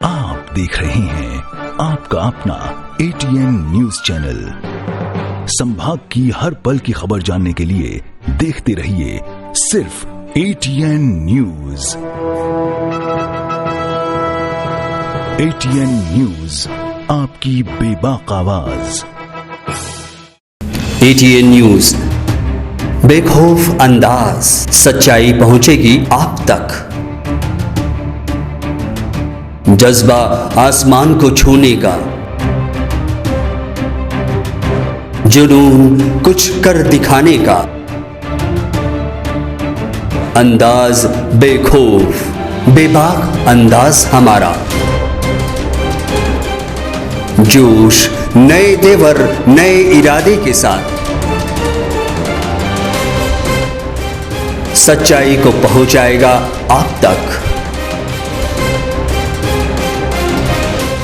आप देख रहे हैं आपका अपना एटीएन न्यूज चैनल। संभाग की हर पल की खबर जानने के लिए देखते रहिए सिर्फ एटीएन न्यूज। एटीएन न्यूज, आपकी बेबाक आवाज। एटीएन न्यूज, बेखौफ अंदाज, सच्चाई पहुंचेगी आप तक। जज्बा आसमान को छूने का, जुनून कुछ कर दिखाने का, अंदाज बेखौफ बेबाक अंदाज हमारा। जोश नए तेवर नए इरादे के साथ सच्चाई को पहुंचाएगा आप तक।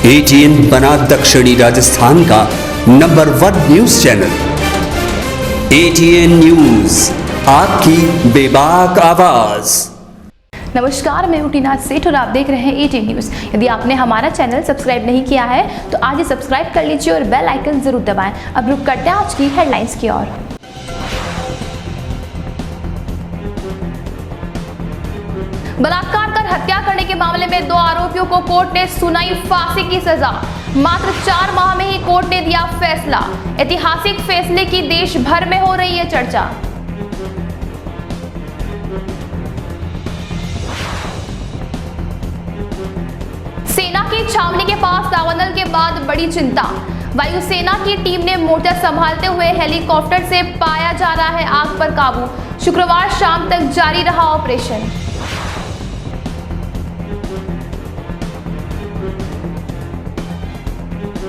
एटीएन बना दक्षिणी राजस्थान का number 1 news channel. ATN news, आपकी बेबाक आवाज। नमस्कार, मैं हूं टीना सेठ और आप देख रहे हैं एटीएन न्यूज। यदि आपने हमारा चैनल सब्सक्राइब नहीं किया है तो आज ही सब्सक्राइब कर लीजिए और बेल आइकन जरूर दबाएं। अब रुक करते हैं आज की हेडलाइंस की ओर। बलात्कार कर हत्या करने के मामले में 2 आरोपियों को कोर्ट ने सुनाई फांसी की सजा। मात्र 4 माह में ही कोर्ट ने दिया फैसला। ऐतिहासिक फैसले की देश भर में हो रही है चर्चा। सेना की छावनी के पास दावानल के बाद बड़ी चिंता। वायुसेना की टीम ने मोर्चा संभालते हुए हेलीकॉप्टर से पाया जा रहा है आग पर काबू। शुक्रवार शाम तक जारी रहा ऑपरेशन।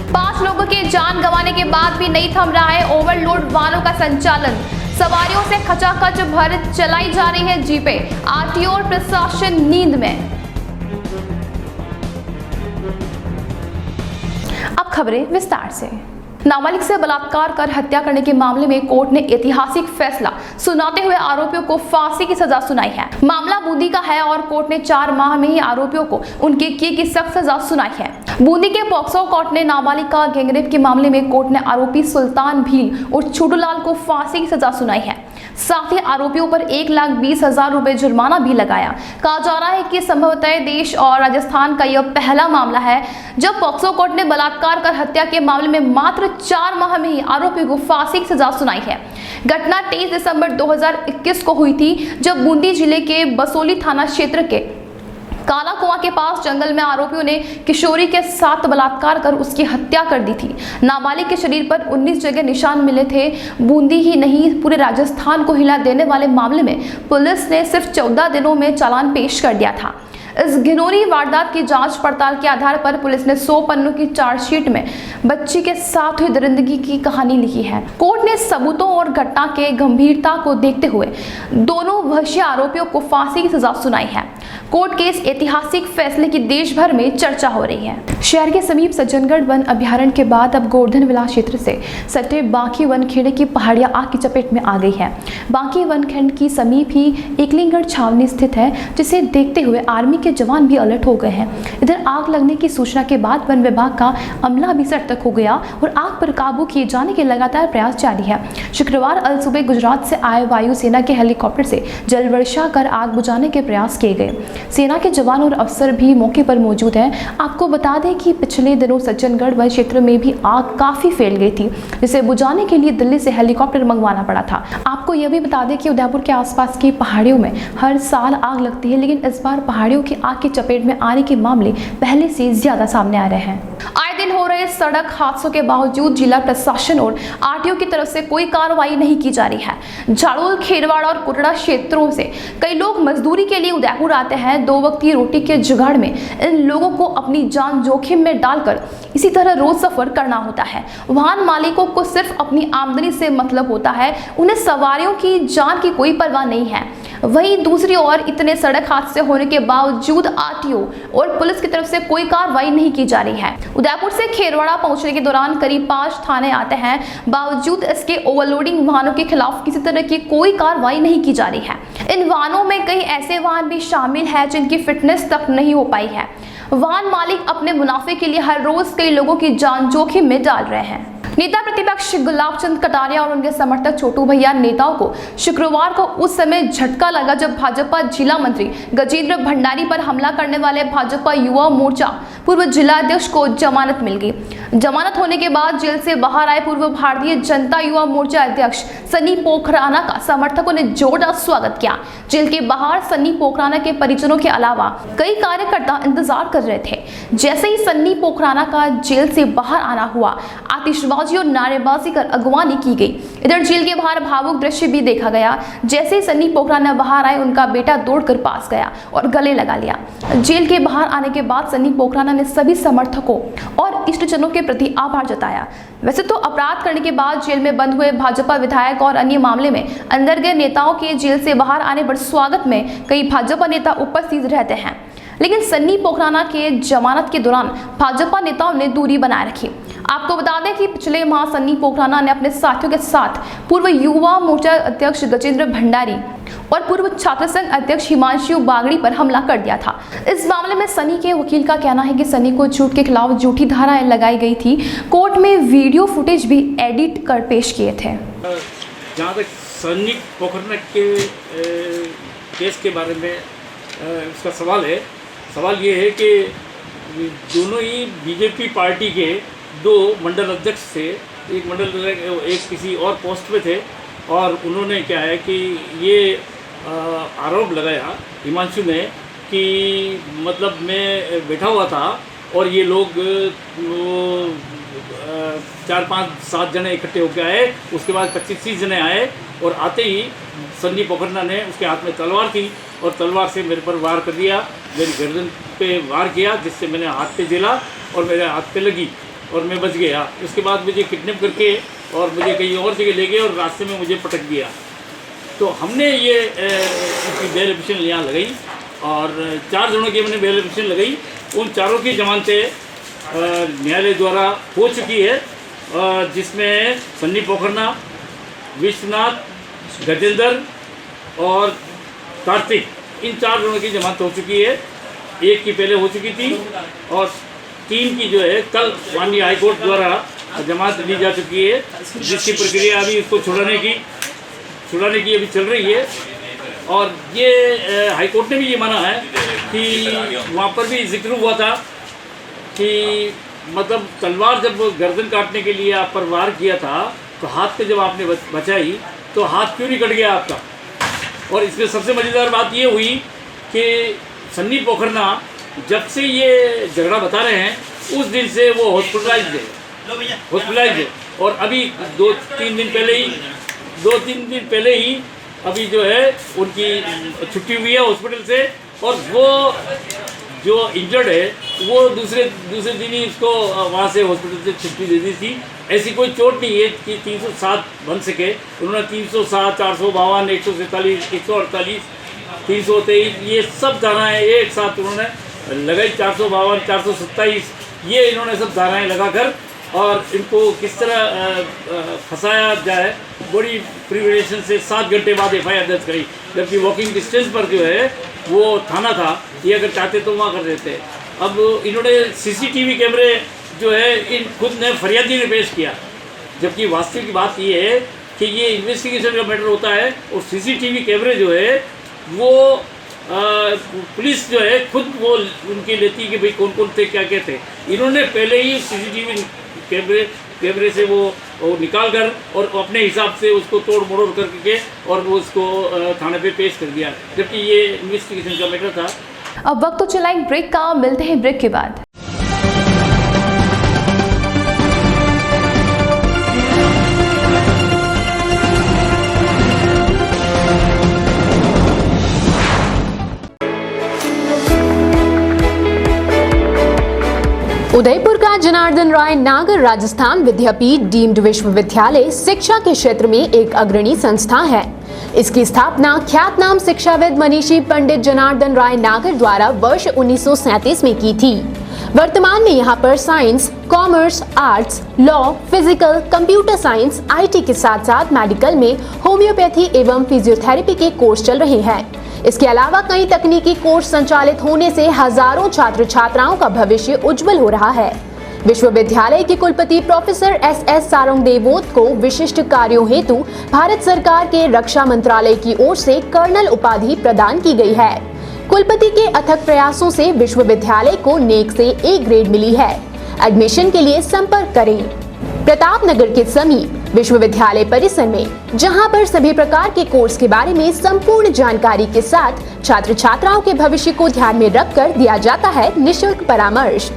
पांच लोगों के जान गंवाने के बाद भी नहीं थम रहा है ओवरलोड वाहनों का संचालन। सवारियों से खचाखच भर चलाई जा रही है जीपें। आरटीओ और प्रशासन नींद में। अब खबरें विस्तार से। नाबालिग से बलात्कार कर हत्या करने के मामले में कोर्ट ने ऐतिहासिक फैसला सुनाते हुए आरोपियों को फांसी की सजा सुनाई है। मामला बूंदी का है और कोर्ट ने 4 माह में ही आरोपियों को उनके किए की सख्त सजा सुनाई है। बूंदी के पॉक्सो कोर्ट ने नाबालिग का गैंगरेप के मामले में कोर्ट ने आरोपी सुल्तान भील और छोटूलाल को फांसी की सजा सुनाई है। साथ ही आरोपियों पर 1,20,000 रुपए जुर्माना भी लगाया। कहा जा रहा है कि संभवतः देश और राजस्थान का यह पहला मामला है जब पॉक्सो कोर्ट ने बलात्कार कर हत्या के मामले में मात्र 4 माह में ही आरोपियों को फांसी की सजा सुनाई है। घटना 23 दिसंबर 2021 को हुई थी जब बूंदी जिले के बसोली थाना क्षेत्र के काला कुआं के पास जंगल में आरोपियों ने किशोरी के साथ बलात्कार कर उसकी हत्या कर दी थी। नाबालिग के शरीर पर 19 जगह निशान मिले थे। बूंदी ही नहीं पूरे राजस्थान को हिला देने वाले मामले में पुलिस ने सिर्फ 14 दिनों में चालान पेश कर दिया था। इस घिनौनी वारदात की जांच पड़ताल के आधार पर पुलिस ने 100 पन्नों की चार्जशीट में बच्ची के साथ हुई दरिंदगी की कहानी लिखी है। कोर्ट ने सबूतों और घटना के गंभीरता को देखते हुए दोनों वहशी आरोपियों को फांसी की सजा सुनाई है। कोर्ट के इस ऐतिहासिक फैसले की देश भर में चर्चा हो रही है। शहर के समीप सज्जनगढ़ वन अभ्यारण्य के बाद अब गोवर्धन विला क्षेत्र से सटे बांकी वनखेड़े की पहाड़ियां आग की चपेट में आ गई है। बांकी वनखंड की समीप ही एकलिंगगढ़ छावनी स्थित है, जिसे देखते हुए आर्मी के जवान भी अलर्ट हो गए हैं। इधर आग लगने की सूचना के बाद वन विभाग का अमला भी सतर्क हो गया और आग पर काबू किए जाने के लगातार प्रयास जारी है। शुक्रवार अल सुबह गुजरात से आए वायुसेना के हेलीकॉप्टर से जल वर्षा कर आग बुझाने के प्रयास किए गए। सेना के जवान और अफसर भी मौके पर मौजूद हैं। आपको बता दें कि पिछले दिनों सज्जनगढ़ वन क्षेत्र में भी आग काफी फैल गई थी, जिसे बुझाने के लिए दिल्ली से हेलीकॉप्टर मंगवाना पड़ा था। आपको यह भी बता दें कि उदयपुर के आसपास की पहाड़ियों में हर साल आग लगती है, लेकिन इस बार पहाड़ियों की आग की चपेट में आने के मामले पहले से ज्यादा सामने आ रहे हैं। आए दिन हो रहे सड़क हादसों के बावजूद जिला प्रशासन और आरटीओ की तरफ से कोई कार्रवाई नहीं की जा रही है। झाड़ोल, खेरवाड़ा और कुटड़ा क्षेत्रों से कई लोग मजदूरी के लिए उदयपुर आते हैं। 2 वक्त की रोटी के जुगाड़ में इन लोगों को अपनी जान जोखिम में डालकर इसी तरह रोज सफर करना होता है। वाहन मालिकों को सिर्फ अपनी आमदनी से मतलब होता है, उन्हें सवारियों की जान की कोई परवाह नहीं है। वहीं दूसरी ओर इतने सड़क हादसे होने के बावजूद आरटीओ और पुलिस की तरफ से कोई कार्रवाई नहीं की जा रही है। उदयपुर से खेरवाड़ा पहुंचने के दौरान करीब 5 थाने आते हैं, बावजूद इसके ओवरलोडिंग वाहनों के खिलाफ किसी तरह की कोई कार्रवाई नहीं की जा रही है। इन वाहनों में कई ऐसे वाहन भी शामिल हैं जिनकी फिटनेस तक नहीं हो पाई है। वाहन मालिक अपने मुनाफे के लिए हर रोज कई लोगों की जान जोखिम में डाल रहे हैं। नेता प्रतिपक्ष गुलाब चंद कटारिया और उनके समर्थक छोटू भैया नेताओं को शुक्रवार को उस समय झटका लगा जब भाजपा जिला मंत्री गजेंद्र भंडारी पर हमला करने वाले भाजपा युवा मोर्चा पूर्व जिला अध्यक्ष को जमानत मिल गई। जमानत होने के बाद जेल से बाहर आए पूर्व भारतीय जनता युवा मोर्चा अध्यक्ष सन्नी पोखराना का समर्थकों ने जोरदार स्वागत किया। जेल के बाहर सन्नी पोखराना के परिजनों के अलावा कई कार्यकर्ता इंतजार कर रहे थे। जैसे ही सन्नी पोखराना का जेल से बाहर आना हुआ, आतिशबाजी और नारेबाजी कर अगवानी की गई। इधर जेल के बाहर भावुक दृश्य भी देखा गया। जैसे ही सन्नी पोखराना बाहर आए, उनका बेटा दौड़कर पास गया और गले लगा लिया। जेल के बाहर आने के बाद सन्नी पोखराना ने सभी समर्थकों और इष्टजनों के प्रति आभार जताया। वैसे तो अपराध करने के बाद जेल में बंद हुए भाजपा विधायक और अन्य मामले में अंदर गए नेताओं के जेल से बाहर आने पर स्वागत में कई भाजपा नेता उपस्थित रहते हैं, लेकिन सन्नी पोखराना के जमानत के दौरान भाजपा नेताओं ने दूरी बनाए रखी। आपको बता दें कि पिछले माह सन्नी पोखराना ने अपने साथियों के साथ पूर्व युवा मोर्चा अध्यक्ष गजेंद्र भंडारी और पूर्व छात्र संघ अध्यक्ष हिमांशु बागड़ी पर हमला कर दिया था। इस मामले में सन्नी के वकील का कहना है कि सन्नी को झूठ के खिलाफ झूठी धाराएं लगाई गई थी। कोर्ट में वीडियो फुटेज भी एडिट कर पेश किए थे। जहाँ तक सन्नी पोखराना के केस के बारे में उसका सवाल है, सवाल ये है कि दोनों ही बीजेपी पार्टी के दो मंडल अध्यक्ष थे। एक मंडल एक किसी और पोस्ट पे थे और उन्होंने क्या है कि ये आरोप लगाया हिमांशु ने कि मतलब मैं बैठा हुआ था और ये लोग 4, 5, 7 जने इकट्ठे होकर आए। उसके बाद 25-30 जने आए और आते ही सन्नी पोखराना ने उसके हाथ में तलवार थी और तलवार से मेरे पर वार कर दिया। मेरी गर्दन पे वार किया जिससे मैंने हाथ पे झेला और मेरे हाथ पे लगी और मैं बच गया। उसके बाद मुझे किडनैप करके और मुझे कहीं और जगह ले गए और रास्ते में मुझे पटक दिया। तो हमने ये उसकी बेल एप्लीकेशन यहाँ लगाई और 4 जनों की हमने बेल एप्लीकेशन लगाई। उन चारों की जमानतें न्यायालय द्वारा हो चुकी है, जिसमें सन्नी पोखराना, विश्वनाथ, गजेंद्र और कार्तिक, इन 4 जनों की जमानत हो चुकी है। एक की पहले हो चुकी थी और 3 की जो है कल माननीय हाईकोर्ट द्वारा जमानत दी जा चुकी है, जिसकी प्रक्रिया अभी इसको छुड़ाने की अभी चल रही है। और ये हाईकोर्ट ने भी ये माना है कि वहाँ पर भी जिक्र हुआ था कि मतलब तलवार जब गर्दन काटने के लिए आप पर वार किया था तो हाथ पे जब आपने बचाई तो हाथ क्यों नहीं कट गया आपका। और इसमें सबसे मज़ेदार बात ये हुई कि सन्नी पोखराना जब से ये झगड़ा बता रहे हैं उस दिन से वो हॉस्पिटलाइज्ड है और अभी 2-3 दिन पहले ही अभी जो है उनकी छुट्टी हुई है हॉस्पिटल से। और वो जो इंजर्ड है वो दूसरे दिन ही इसको वहाँ से हॉस्पिटल से छुट्टी दे दी थी। ऐसी कोई चोट नहीं है कि 307 बन सके। उन्होंने 307, 452, 147, 148, 323 ये सब धाराएँ एक साथ उन्होंने लगाई। 452, 427 ये इन्होंने सब धाराएँ लगाकर और इनको किस तरह फंसाया जाए बड़ी प्रिपरेशन से 7 घंटे बाद FIR दर्ज करी, जबकि वॉकिंग डिस्टेंस पर जो है वो थाना था। ये अगर चाहते तो वहाँ कर देते। अब इन्होंने CCTV कैमरे जो है इन खुद ने फरियादी ने पेश किया, जबकि वास्तविक बात ये है कि ये इन्वेस्टिगेशन का मैटर होता है और CCTV कैमरे जो है वो पुलिस जो है खुद वो उनकी लेती है कि भाई कौन कौन थे क्या क्या थे। इन्होंने पहले ही CCTV कैमरे से वो निकाल कर और अपने हिसाब से उसको तोड़ मरोड़ करके और वो उसको थाने पे पेश कर दिया, जबकि ये इन्वेस्टिगेशन का मैटर था। अब वक्त तो चला एक ब्रेक का, मिलते हैं ब्रेक के बाद। उदयपुर का जनार्दन राय नागर राजस्थान विद्यापीठ डीम्ड विश्वविद्यालय शिक्षा के क्षेत्र में एक अग्रणी संस्था है। इसकी स्थापना ख्यातनाम शिक्षाविद मनीषी पंडित जनार्दन राय नागर द्वारा वर्ष 1937 में की थी। वर्तमान में यहाँ पर science, commerce, arts, law, physical, computer science, IT के साथ साथ मेडिकल में होम्योपैथी एवं फिजियोथेरेपी के कोर्स चल रहे हैं। इसके अलावा कई तकनीकी कोर्स संचालित होने से हजारों छात्र छात्राओं का भविष्य उज्जवल हो रहा है। विश्वविद्यालय के कुलपति प्रोफेसर एस सारंग देवोत को विशिष्ट कार्यों हेतु भारत सरकार के रक्षा मंत्रालय की ओर से कर्नल उपाधि प्रदान की गई है। कुलपति के अथक प्रयासों से विश्वविद्यालय को नेक से ए ग्रेड मिली है। एडमिशन के लिए संपर्क करें प्रतापनगर के समीप विश्वविद्यालय परिसर में, जहां पर सभी प्रकार के कोर्स के बारे में संपूर्ण जानकारी के साथ छात्र छात्राओं के भविष्य को ध्यान में रखकर दिया जाता है निःशुल्क परामर्श।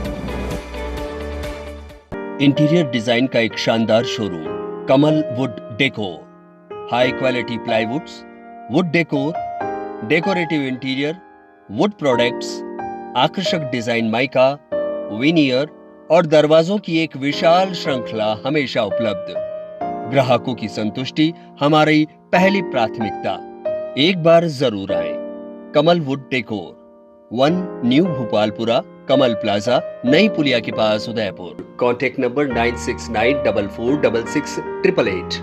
इंटीरियर डिजाइन का एक शानदार showroom Kamal wood decor, high quality प्लाईवुड्स, would decor, decorative interior, would products, आकर्षक डिजाइन माइका, विनियर और दरवाजों की एक विशाल श्रृंखला हमेशा उपलब्ध। ग्राहकों की संतुष्टि हमारी पहली प्राथमिकता। एक बार जरूर आए। Kamal wood decor, 1 new Bhopalpura, Kamal plaza, नई पुलिया के पास, उदयपुर। Contact number 9694466888।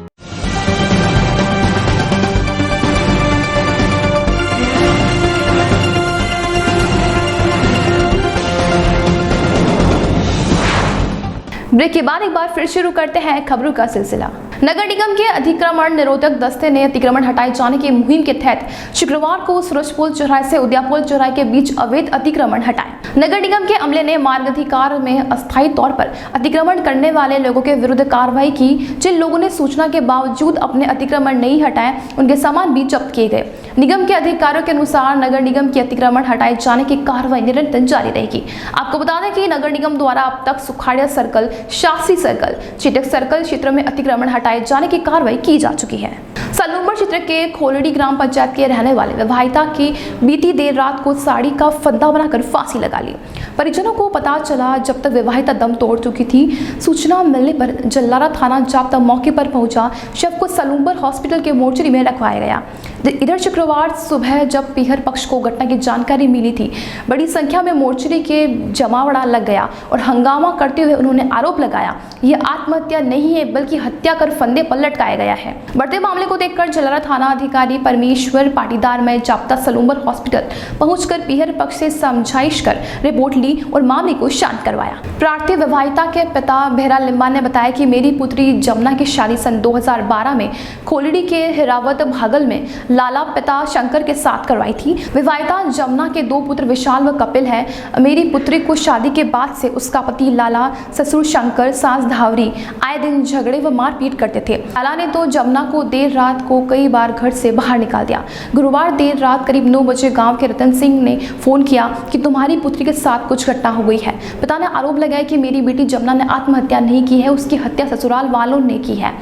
ब्रेक के बाद एक बार फिर शुरू करते हैं खबरों का सिलसिला। नगर निगम के अतिक्रमण निरोधक दस्ते ने अतिक्रमण हटाए जाने की मुहिम के तहत शुक्रवार को सूरजपुल चौराहे से उदयपुर चौराहे के बीच अवैध अतिक्रमण हटाए। नगर निगम के अमले ने मार्गाधिकार में अस्थायी तौर पर अतिक्रमण करने वाले लोगों के विरुद्ध कार्रवाई की। जिन लोगों ने सूचना के बावजूद अपने अतिक्रमण नहीं हटाए, उनके सामान भी जब्त किए गए। निगम के अधिकारियों के अनुसार नगर निगम के अतिक्रमण हटाए जाने की कार्रवाई निरंतर जारी रहेगी। आपको बता दें कि नगर निगम द्वारा अब तक Sukhadia circle, Shastri circle, Chetak circle क्षेत्र में अतिक्रमण हटाए जाने की कार्रवाई की जा चुकी है। सलूमर क्षेत्र के खोलड़ी ग्राम पंचायत के रहने वाले विवाहिता की बीती देर रात को साड़ी का फंदा बनाकर फांसी लगा ली। परिजनों को पता चला जब तक विवाहिता दम तोड़ चुकी थी। सूचना मिलने पर जल्लारा थाना जाप्ता मौके पर पहुंचा। शव को सलूमर हॉस्पिटल के मोर्चरी में रखवाया गया। इधर शुक्रवार सुबह जब पीहर पक्ष को घटना की जानकारी मिली थी, बड़ी संख्या में मोर्चरी के जमावड़ा लग गया और हंगामा करते हुए उन्होंने आरोप लगाया यह आत्महत्या नहीं है बल्कि हत्या कर फंदे पर लटकाया गया है। बढ़ते मामले को देखकर जलारा थाना अधिकारी परमेश्वर पाटीदार में जाप्ता सलूमर हॉस्पिटल पहुंचकर पीहर पक्ष से समझाइश कर रिपोर्ट ली और मामले को शांत करवाया। प्रार्थी विवाहिता के पिता बेहरा लिम्बा ने बताया कि मेरी पुत्री जमुना की शादी सन 2012 में खोलड़ी के हिरावत भागल में लाला पिता शंकर के साथ करवाई थी। विवाहिता जमुना के 2 पुत्र विशाल व कपिल है। मेरी पुत्री को शादी के बाद से उसका पति लाला, ससुर शंकर, सास धावरी आए दिन झगड़े व मारपीट करते थे। लाला ने तो जमुना को देर रात को कई बार घर से बाहर निकाल दिया। गुरुवार देर रात करीब 9 बजे गांव के रतन सिंह ने फोन किया कि तुम्हारी पुत्री के साथ कुछ घटना हो गई है। पिता ने आरोप लगाया कि मेरी बेटी जमुना ने आत्महत्या नहीं की है, उसकी हत्या ससुराल वालों ने की है।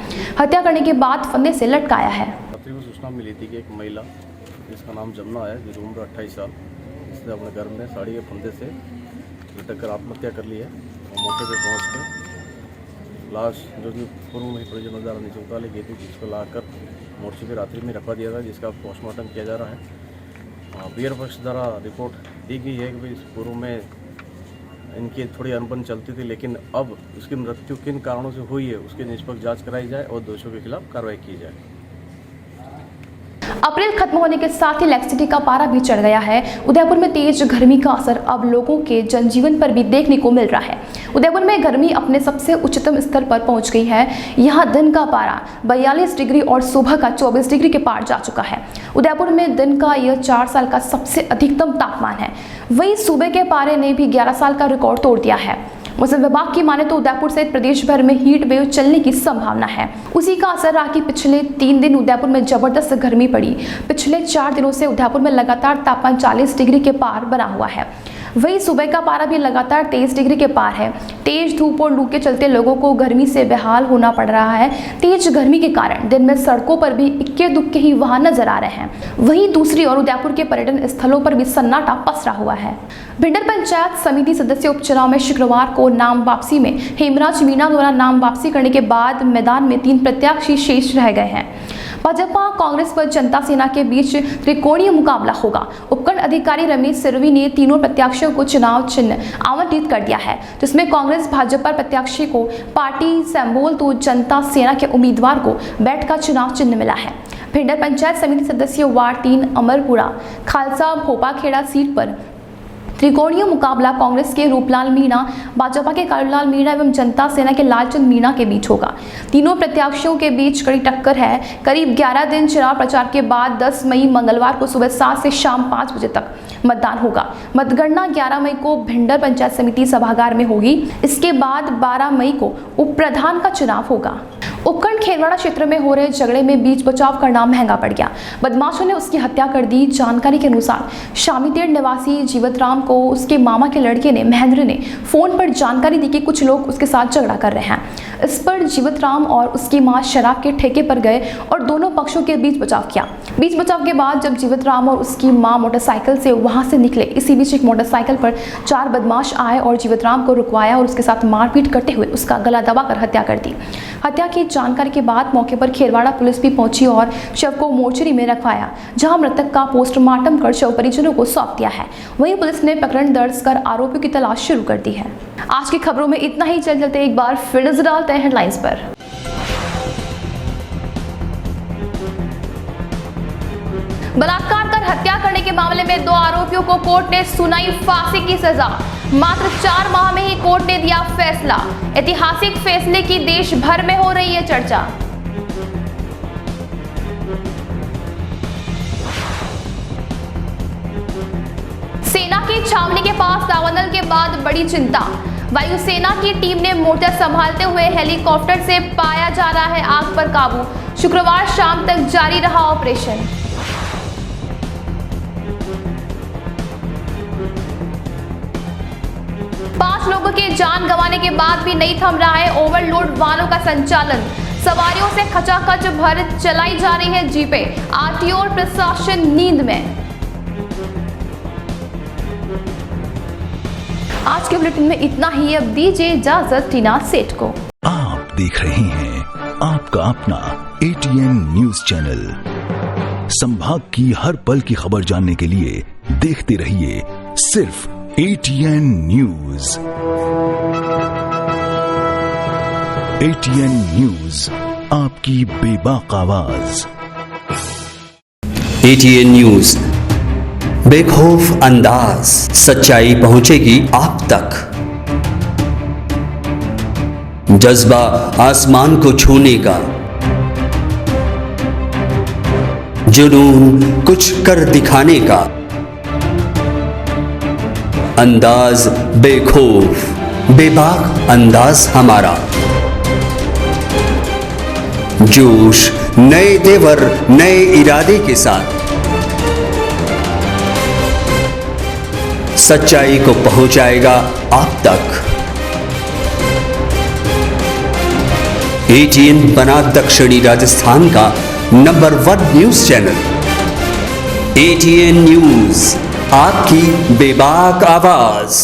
हत्या करने के बाद फंदे से लटकाया है। सूचना मिली थी कि एक महिला जिसका नाम जमुना है, जिसकी उम्र 28 साल, इसने अपने घर में साड़ी के फंदे से लटक कर आत्महत्या कर ली है। और मौके पर पहुँच कर लाश जो कि पूर्व में ही परिजनों द्वारा नीचे उतारी गई थी, जिसको लाकर मोर्चे पर रात्रि में रखवा दिया था, जिसका पोस्टमार्टम किया जा रहा है। पीहर पक्ष द्वारा रिपोर्ट दी गई है कि भाई पूर्व में इनकी थोड़ी अनबन चलती थी, लेकिन अब उसकी मृत्यु किन कारणों से हुई है उसकी निष्पक्ष जांच कराई जाए और दोषियों के खिलाफ कार्रवाई की जाए। अप्रैल खत्म होने के साथ ही इलेक्ट्रिसिटी का पारा भी चढ़ गया है। उदयपुर में तेज गर्मी का असर अब लोगों के जनजीवन पर भी देखने को मिल रहा है। उदयपुर में गर्मी अपने सबसे उच्चतम स्तर पर पहुंच गई है। यहां दिन का पारा 42 डिग्री और सुबह का 24 डिग्री के पार जा चुका है। उदयपुर में दिन का यह 4 साल का सबसे अधिकतम तापमान है। वहीं सुबह के पारे ने भी 11 साल का रिकॉर्ड तोड़ दिया है। मौसम विभाग की माने तो उदयपुर सहित प्रदेश भर में हीट वेव चलने की संभावना है। उसी का असर रहा कि पिछले 3 दिन उदयपुर में जबरदस्त गर्मी पड़ी। पिछले 4 दिनों से उदयपुर में लगातार तापमान 40 डिग्री के पार बना हुआ है। वहीं सुबह का पारा भी लगातार 23 डिग्री के पार है। तेज धूप और लू के चलते लोगों को गर्मी से बेहाल होना पड़ रहा है। तेज गर्मी के कारण दिन में सड़कों पर भी इक्के दुक्के ही वाहन नजर आ रहे हैं। वहीं दूसरी ओर उदयपुर के पर्यटन स्थलों पर भी सन्नाटा पसरा हुआ है। भिंडर पंचायत समिति सदस्य उपचुनाव में शुक्रवार को नाम वापसी में हेमराज मीणा द्वारा नाम वापसी करने के बाद मैदान में 3 प्रत्याशी शेष रह गए हैं। भाजपा कांग्रेस व जनता सेना के बीच त्रिकोणीय मुकाबला होगा। उपखंड अधिकारी रमेश सिरवी ने तीनों प्रत्याशियों को चुनाव चिन्ह आवंटित कर दिया है, जिसमें कांग्रेस भाजपा प्रत्याशी को पार्टी सिंबल तो जनता सेना के उम्मीदवार को बैट का चुनाव चिन्ह मिला है। भिंडर पंचायत समिति सदस्य वार्ड 3 अमरपुरा खालसा भोपाखेड़ा सीट पर त्रिकोणीय मुकाबला कांग्रेस के रूपलाल मीणा, भाजपा के कालूलाल मीणा एवं जनता सेना के लालचंद मीणा के बीच होगा। तीनों प्रत्याशियों के बीच कड़ी टक्कर है। करीब 11 दिन चुनाव प्रचार के बाद 10 मई मंगलवार को सुबह 7 से शाम 5 बजे तक मतदान होगा। मतगणना 11 मई को भिंडर पंचायत समिति सभागार में होगी। इसके बाद 12 मई को उप प्रधान का चुनाव होगा। उपखंड खेरवाड़ा क्षेत्र में हो रहे झगड़े में बीच बचाव करना महंगा पड़ गया। बदमाशों ने उसकी हत्या कर दी। जानकारी के अनुसार शामीतेड़ निवासी जीवतराम को उसके मामा के लड़के ने महेंद्र ने फोन पर जानकारी दी कि कुछ लोग उसके साथ झगड़ा कर रहे हैं। इस पर जीवतराम और उसकी मां शराब के ठेके पर गए और दोनों पक्षों के बीच बचाव किया। बीच बचाव के बाद जब जीवतराम और उसकी मां मोटरसाइकिल से वहां से निकले, इसी बीच एक मोटरसाइकिल पर 4 बदमाश आए और जीवतराम को रुकवाया और उसके साथ मारपीट करते हुए उसका गला दबाकर हत्या कर दी। हत्या की जानकारी के बाद मौके पर खेरवाड़ा पुलिस भी पहुंची और शव को मोर्चरी में रखवाया, जहां मृतक का पोस्टमार्टम कर शव परिजनों को सौंप दिया है। वहीं पुलिस ने प्रकरण दर्ज कर आरोपियों की तलाश शुरू कर दी है। आज की खबरों में इतना ही। चलते एक बार फिर नजर डालते हैं हेडलाइंस पर। बलात्कार कर हत्या करने के मामले में 2 आरोपियों को कोर्ट ने सुनाई फांसी की सजा। मात्र 4 माह में ही कोर्ट ने दिया फैसला। ऐतिहासिक फैसले की देश भर में हो रही है चर्चा। सेना की छावनी के पास दावानल के बाद बड़ी चिंता। वायुसेना की टीम ने मोर्चा संभालते हुए हेलीकॉप्टर से पाया जा रहा है आग पर काबू। शुक्रवार शाम तक जारी रहा ऑपरेशन। पांच लोगों के जान गंवाने के बाद भी नहीं थम रहा है ओवरलोड वाहनों का संचालन। सवारियों से खचाखच भर चलाई जा रही है जीपें। आरटीओ और प्रशासन नींद में। आज के बुलेटिन में इतना ही। अब दीजिए इजाजत टीना सेठ को। आप देख रहे हैं आपका अपना ATN न्यूज चैनल। संभाग की हर पल की खबर जानने के लिए देखते रहिए सिर्फ ATN न्यूज। ATN न्यूज, आपकी बेबाक आवाज। ATN न्यूज, बेखौफ अंदाज, सच्चाई पहुंचेगी आप तक। जज्बा आसमान को छूने का, जुनून कुछ कर दिखाने का, अंदाज बेखौफ, बेबाक अंदाज हमारा। जोश नए तेवर, नए इरादे के साथ सच्चाई को पहुंचाएगा आप तक। ATN बना दक्षिणी राजस्थान का number 1 news channel. ATN news, आपकी बेबाक आवाज।